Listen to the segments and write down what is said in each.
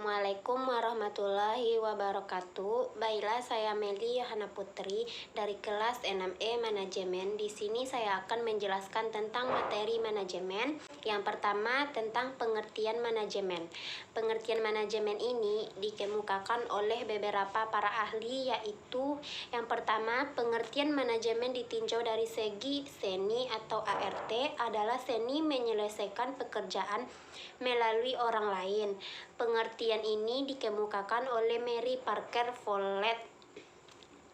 Assalamualaikum warahmatullahi wabarakatuh. Baiklah, saya Meli Yohana Putri dari kelas 6E Manajemen. Di sini saya akan menjelaskan tentang materi manajemen. Yang pertama, tentang pengertian manajemen. Pengertian manajemen ini dikemukakan oleh beberapa para ahli, yaitu yang pertama, pengertian manajemen ditinjau dari segi seni atau ART adalah seni menyelesaikan pekerjaan melalui orang lain. Pengertian ini dikemukakan oleh Mary Parker Follett.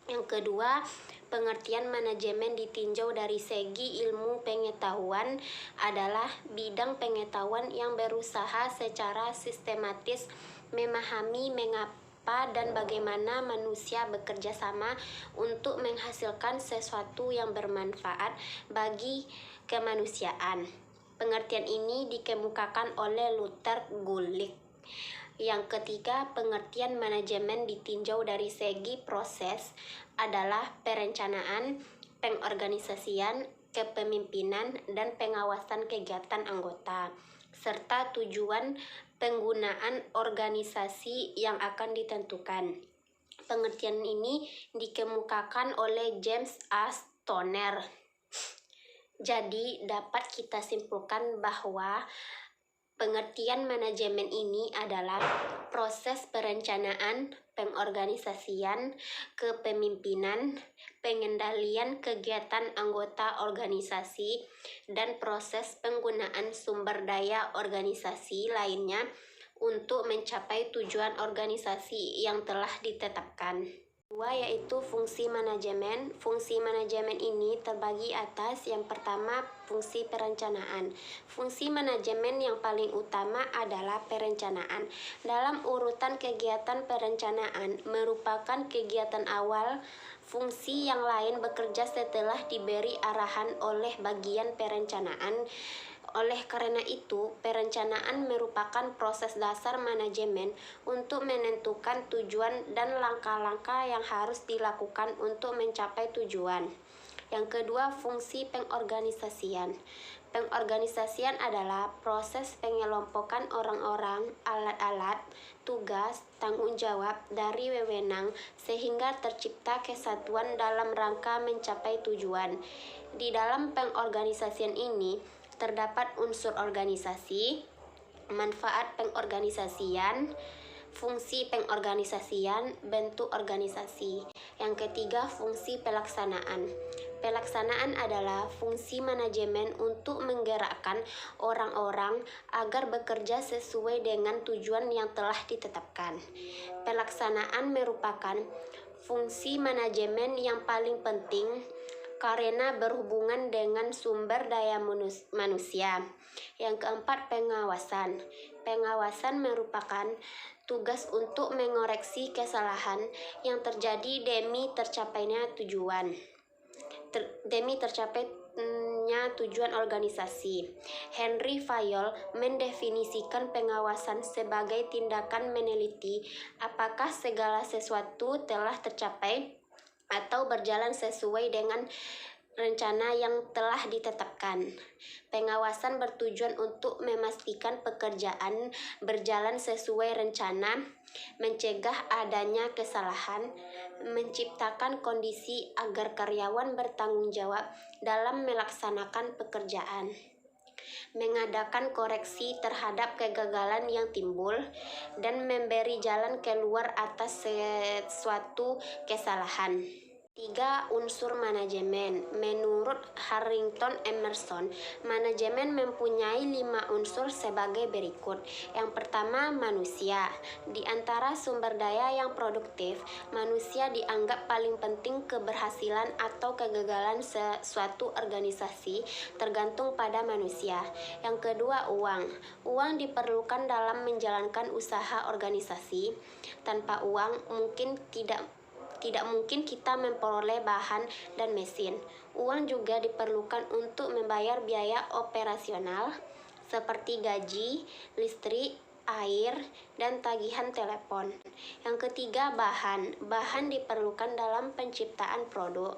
Yang kedua, pengertian manajemen ditinjau dari segi ilmu pengetahuan adalah bidang pengetahuan yang berusaha secara sistematis memahami mengapa dan bagaimana manusia bekerja sama untuk menghasilkan sesuatu yang bermanfaat bagi kemanusiaan. Pengertian ini dikemukakan oleh Luther Gulick. Yang ketiga, pengertian manajemen ditinjau dari segi proses adalah perencanaan, pengorganisasian, kepemimpinan, dan pengawasan kegiatan anggota, serta tujuan penggunaan organisasi yang akan ditentukan. Pengertian ini dikemukakan oleh James A. Stoner. Jadi, dapat kita simpulkan bahwa pengertian manajemen ini adalah proses perencanaan, pengorganisasian, kepemimpinan, pengendalian kegiatan anggota organisasi, dan proses penggunaan sumber daya organisasi lainnya untuk mencapai tujuan organisasi yang telah ditetapkan. Kedua, yaitu fungsi manajemen. Fungsi manajemen ini terbagi atas yang pertama, fungsi perencanaan. Fungsi manajemen yang paling utama adalah perencanaan. Dalam urutan kegiatan, perencanaan merupakan kegiatan awal. Fungsi yang lain bekerja setelah diberi arahan oleh bagian perencanaan. Oleh karena itu, perencanaan merupakan proses dasar manajemen untuk menentukan tujuan dan langkah-langkah yang harus dilakukan untuk mencapai tujuan. Yang kedua, fungsi pengorganisasian. Pengorganisasian adalah proses pengelompokan orang-orang, alat-alat, tugas, tanggung jawab dari wewenang sehingga tercipta kesatuan dalam rangka mencapai tujuan. Di dalam pengorganisasian ini terdapat unsur organisasi, manfaat pengorganisasian, fungsi pengorganisasian, bentuk organisasi. Yang ketiga, fungsi pelaksanaan. Pelaksanaan adalah fungsi manajemen untuk menggerakkan orang-orang agar bekerja sesuai dengan tujuan yang telah ditetapkan. Pelaksanaan merupakan fungsi manajemen yang paling penting karena berhubungan dengan sumber daya manusia. Yang keempat, pengawasan. Pengawasan merupakan tugas untuk mengoreksi kesalahan yang terjadi demi tercapainya tujuan. Tujuan organisasi. Henry Fayol mendefinisikan pengawasan sebagai tindakan meneliti apakah segala sesuatu telah tercapai atau berjalan sesuai dengan rencana yang telah ditetapkan. Pengawasan bertujuan untuk memastikan pekerjaan berjalan sesuai rencana, mencegah adanya kesalahan, menciptakan kondisi agar karyawan bertanggung jawab dalam melaksanakan pekerjaan, mengadakan koreksi terhadap kegagalan yang timbul, dan memberi jalan keluar atas suatu kesalahan. 3. Unsur manajemen. Menurut Harrington Emerson, manajemen mempunyai 5 unsur sebagai berikut. Yang pertama, manusia. Di antara sumber daya yang produktif, manusia dianggap paling penting. Keberhasilan atau kegagalan suatu organisasi tergantung pada manusia. Yang kedua, uang. Uang diperlukan dalam menjalankan usaha organisasi. Tanpa uang tidak mungkin kita memperoleh bahan dan mesin. Uang juga diperlukan untuk membayar biaya operasional seperti gaji, listrik, air, dan tagihan telepon. Yang ketiga, bahan. Bahan diperlukan dalam penciptaan produk,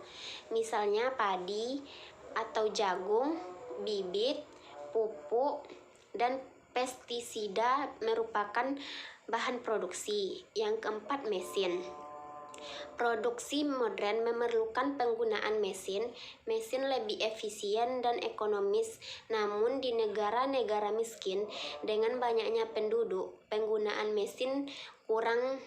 misalnya padi atau jagung, bibit, pupuk, dan pestisida merupakan bahan produksi. Yang keempat, mesin. Produksi modern memerlukan penggunaan mesin. Mesin lebih efisien dan ekonomis, namun di negara-negara miskin dengan banyaknya penduduk, penggunaan mesin kurang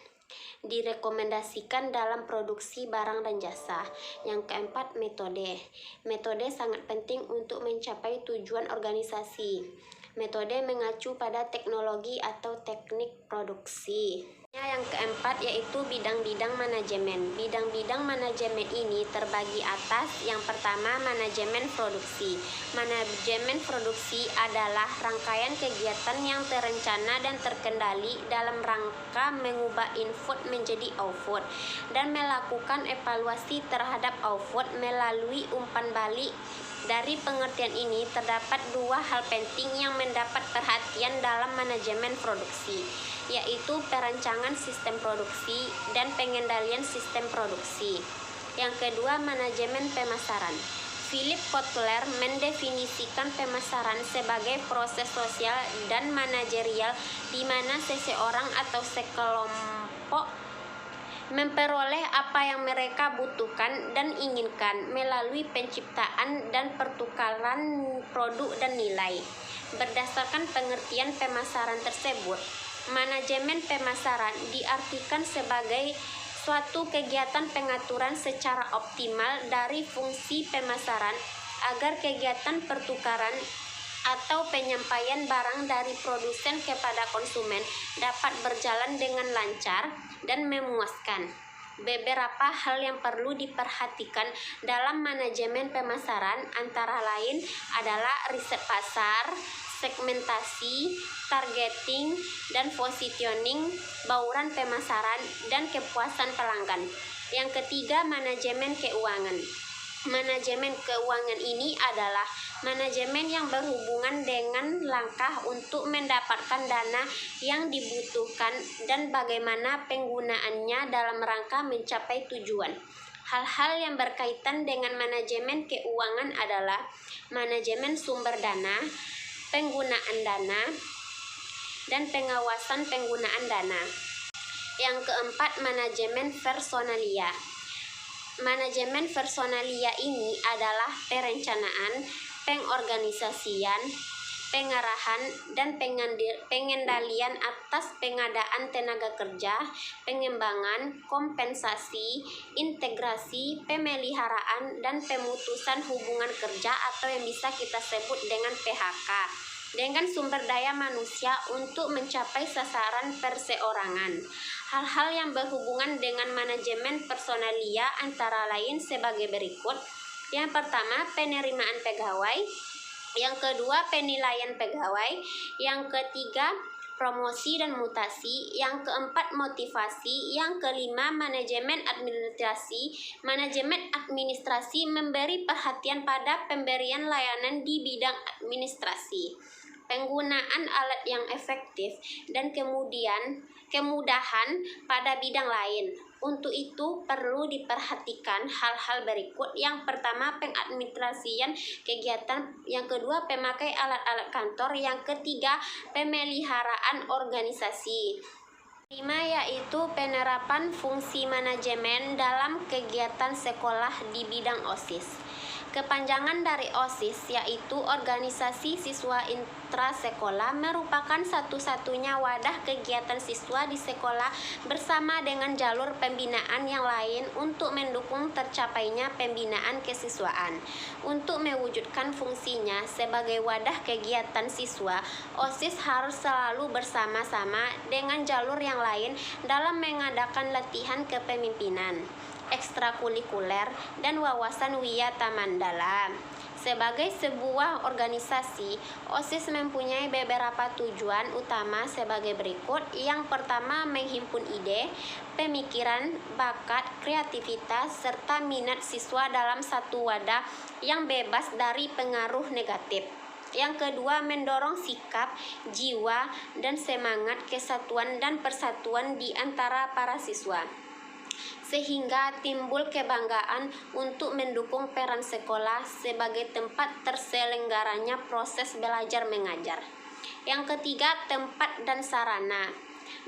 direkomendasikan dalam produksi barang dan jasa. Yang keempat, metode. Metode sangat penting untuk mencapai tujuan organisasi. Metode mengacu pada teknologi atau teknik produksi. Yang keempat yaitu bidang-bidang manajemen. Bidang-bidang manajemen ini terbagi atas. Yang pertama, manajemen produksi. Manajemen produksi adalah rangkaian kegiatan yang terencana dan terkendali dalam rangka mengubah input menjadi output dan melakukan evaluasi terhadap output melalui umpan balik. Dari pengertian ini terdapat dua hal penting yang mendapat perhatian dalam manajemen produksi, yaitu perancangan sistem produksi dan pengendalian sistem produksi. Yang kedua, manajemen pemasaran. Philip Kotler mendefinisikan pemasaran sebagai proses sosial dan manajerial di mana seseorang atau sekelompok memperoleh apa yang mereka butuhkan dan inginkan melalui penciptaan dan pertukaran produk dan nilai. Berdasarkan pengertian pemasaran tersebut, manajemen pemasaran diartikan sebagai suatu kegiatan pengaturan secara optimal dari fungsi pemasaran agar kegiatan pertukaran atau penyampaian barang dari produsen kepada konsumen dapat berjalan dengan lancar dan memuaskan. Beberapa hal yang perlu diperhatikan dalam manajemen pemasaran antara lain adalah riset pasar, segmentasi, targeting, dan positioning, bauran pemasaran, dan kepuasan pelanggan. Yang ketiga, manajemen keuangan. Manajemen keuangan ini adalah manajemen yang berhubungan dengan langkah untuk mendapatkan dana yang dibutuhkan dan bagaimana penggunaannya dalam rangka mencapai tujuan. Hal-hal yang berkaitan dengan manajemen keuangan adalah manajemen sumber dana, penggunaan dana, dan pengawasan penggunaan dana. Yang keempat, manajemen personalia. Manajemen personalia ini adalah perencanaan, pengorganisasian, pengarahan, dan pengendalian atas pengadaan tenaga kerja, pengembangan, kompensasi, integrasi, pemeliharaan, dan pemutusan hubungan kerja atau yang bisa kita sebut dengan PHK dengan sumber daya manusia untuk mencapai sasaran perseorangan. Hal-hal yang berhubungan dengan manajemen personalia antara lain sebagai berikut. Yang pertama, penerimaan pegawai. Yang kedua, penilaian pegawai. Yang ketiga, promosi dan mutasi. Yang keempat, motivasi. Yang kelima, manajemen administrasi. Manajemen administrasi memberi perhatian pada pemberian layanan di bidang administrasi, penggunaan alat yang efektif, dan kemudahan pada bidang lain. Untuk itu perlu diperhatikan hal-hal berikut. Yang pertama, pengadministrasian kegiatan. Yang kedua, pemakai alat-alat kantor. Yang ketiga, pemeliharaan organisasi. Kelima yaitu penerapan fungsi manajemen dalam kegiatan sekolah di bidang OSIS. Kepanjangan dari OSIS yaitu Organisasi Siswa Intrasekolah merupakan satu-satunya wadah kegiatan siswa di sekolah bersama dengan jalur pembinaan yang lain untuk mendukung tercapainya pembinaan kesiswaan. Untuk mewujudkan fungsinya sebagai wadah kegiatan siswa, OSIS harus selalu bersama-sama dengan jalur yang lain dalam mengadakan latihan kepemimpinan, ekstrakurikuler, dan wawasan wiyata mandala. Sebagai sebuah organisasi, OSIS mempunyai beberapa tujuan utama sebagai berikut. Yang pertama, menghimpun ide, pemikiran, bakat, kreativitas, serta minat siswa dalam satu wadah yang bebas dari pengaruh negatif. Yang kedua, mendorong sikap, jiwa, dan semangat kesatuan dan persatuan di antara para siswa, sehingga timbul kebanggaan untuk mendukung peran sekolah sebagai tempat terselenggaranya proses belajar mengajar. Yang ketiga, tempat dan sarana.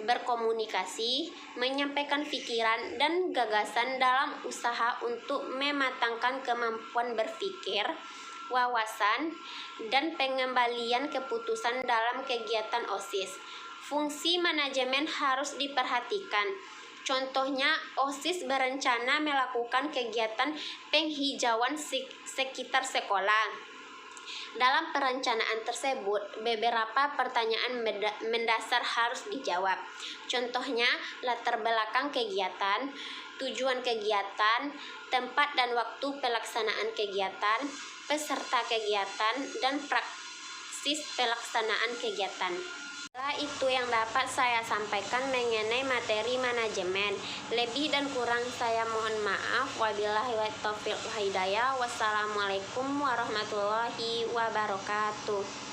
berkomunikasi, menyampaikan pikiran dan gagasan dalam usaha untuk mematangkan kemampuan berpikir, wawasan, dan pengembalian keputusan dalam kegiatan OSIS. Fungsi manajemen harus diperhatikan. Contohnya, OSIS berencana melakukan kegiatan penghijauan sekitar sekolah. Dalam perencanaan tersebut, beberapa pertanyaan mendasar harus dijawab. Contohnya, latar belakang kegiatan, tujuan kegiatan, tempat dan waktu pelaksanaan kegiatan, peserta kegiatan, dan praksis pelaksanaan kegiatan. Itu yang dapat saya sampaikan mengenai materi manajemen. Lebih dan kurang saya mohon maaf. Wabillahi taufiq wal hidayah. Wassalamualaikum warahmatullahi wabarakatuh.